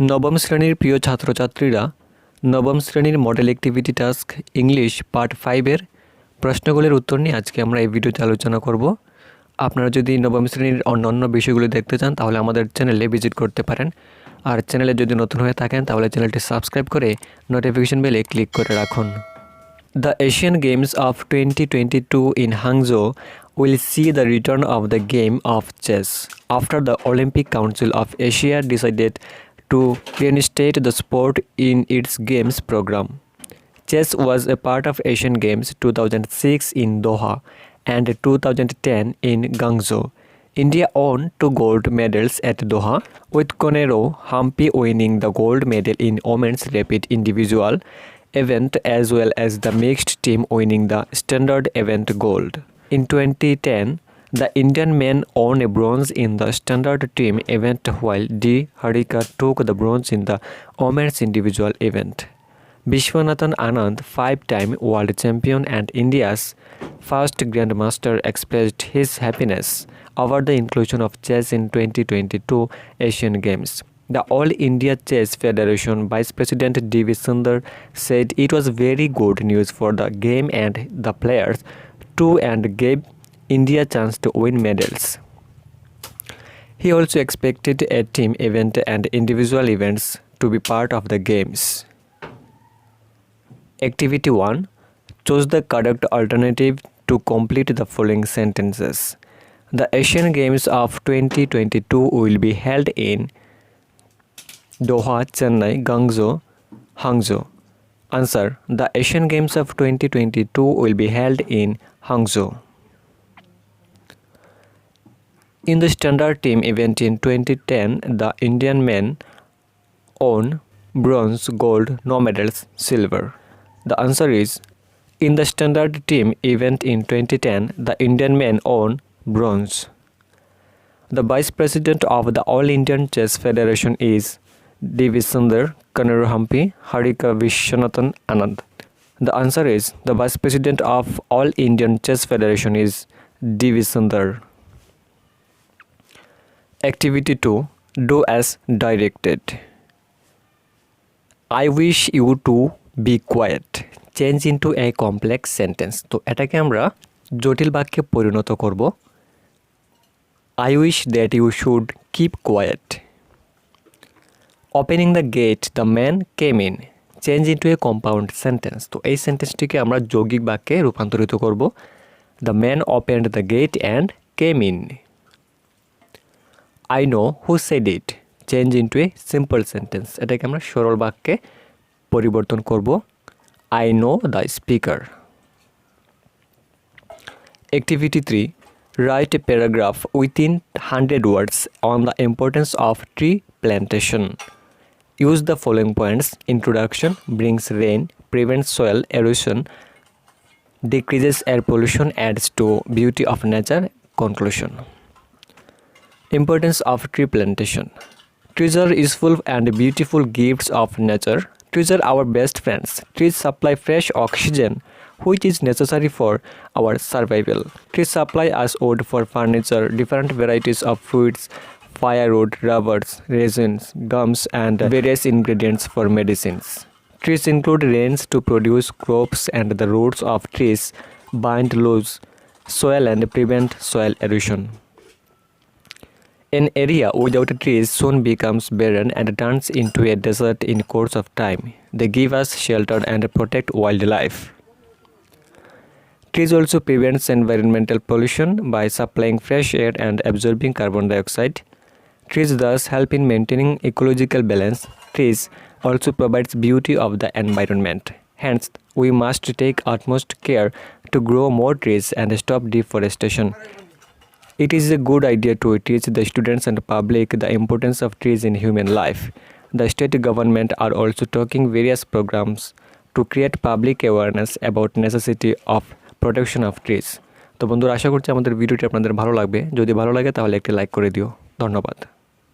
নবম শ্রেণীর প্রিয় ছাত্রছাত্রীরা নবম শ্রেণীর model activity task English part 5 এর প্রশ্নগুলির উত্তর নিয়ে আজকে আমরা এই ভিডিওতে আলোচনা করব। আপনারা যদি নবম শ্রেণীর অন্যান্য বিষয়গুলি দেখতে চান তাহলে আমাদের চ্যানেলে ভিজিট করতে পারেন। আর চ্যানেলে যদি নতুন হয়ে থাকেন তাহলে চ্যানেলটি সাবস্ক্রাইব করে নোটিফিকেশন বেলে ক্লিক করে রাখুন। The Asian Games of 2022 in Hangzhou will see the return of the game of chess after the Olympic Council of Asia decided to reinstate the sport in its games program. Chess was a part of Asian Games 2006 in Doha and 2010 in Guangzhou. India won 2 gold medals at Doha, with Konero Hampi winning the gold medal in women's rapid individual event as well as the mixed team winning the standard event gold. In 2010, the Indian men won a bronze in the standard team event while D. Harika took the bronze in the women's individual event. Vishwanathan Anand, 5-time world champion and India's first grandmaster, expressed his happiness over the inclusion of chess in 2022 Asian Games. The All India Chess Federation Vice President D.V. Sundar said it was very good news for the game and the players too and gave India a chance to win medals. He also expected a team event and individual events to be part of the games. Activity 1. Choose the correct alternative to complete the following sentences. The Asian Games of 2022 will be held in Doha, Chennai, Guangzhou, Hangzhou. Answer. The Asian Games of 2022 will be held in Hangzhou. In the standard team event in 2010, the Indian men won bronze, gold, no medals, silver. The answer is, in the standard team event in 2010, the Indian men won bronze. The Vice President of the All Indian Chess Federation is D.V. Sundar, Konero Hampi, Harika Vishwanathan Anand. The answer is, the Vice President of All Indian Chess Federation is D.V. Sundar. Activity 2. Do as directed. I wish you to be quiet. Change into a complex sentence. তো এটাকে আমরা জটিল বাক্যে পরিণত করব। I wish that you should keep quiet. Opening the gate, the man came in. Change into a compound sentence. তো এই সেন্টেন্সটিকে আমরা যৌগিক বাক্যে রূপান্তরিত করব। The man opened the gate and came in. I know who said it. Change into a simple sentence. এটাকে আমরা সরল বাক্যে পরিবর্তন করব। I know the speaker. Activity 3. Write a paragraph within 100 words on the importance of tree plantation. Use the following points. Introduction: brings rain, prevents soil erosion, decreases air pollution, adds to beauty of nature. Conclusion. Importance of tree plantation. Trees are useful and beautiful gifts of nature. Trees are our best friends. Trees supply fresh oxygen, which is necessary for our survival. Trees supply us wood for furniture, different varieties of fruits, firewood, rubbers, resins, gums, and various ingredients for medicines. Trees include rains to produce crops, and the roots of trees bind loose soil and prevent soil erosion. An area without trees soon becomes barren and turns into a desert in course of time. They give us shelter and protect wildlife. Trees also prevents environmental pollution by supplying fresh air and absorbing carbon dioxide. Trees thus help in maintaining ecological balance. Trees also provides beauty of the environment. Hence, we must take utmost care to grow more trees and stop deforestation. It is a good idea to teach the students and public the importance of trees in human life. The state government are also taking various programs to create public awareness about necessity of protection of trees. তো বন্ধুরা, আশা করছি আমাদের ভিডিওটি আপনাদের ভালো লাগবে। যদি ভালো লাগে তাহলে একটি লাইক করে দিও। ধন্যবাদ।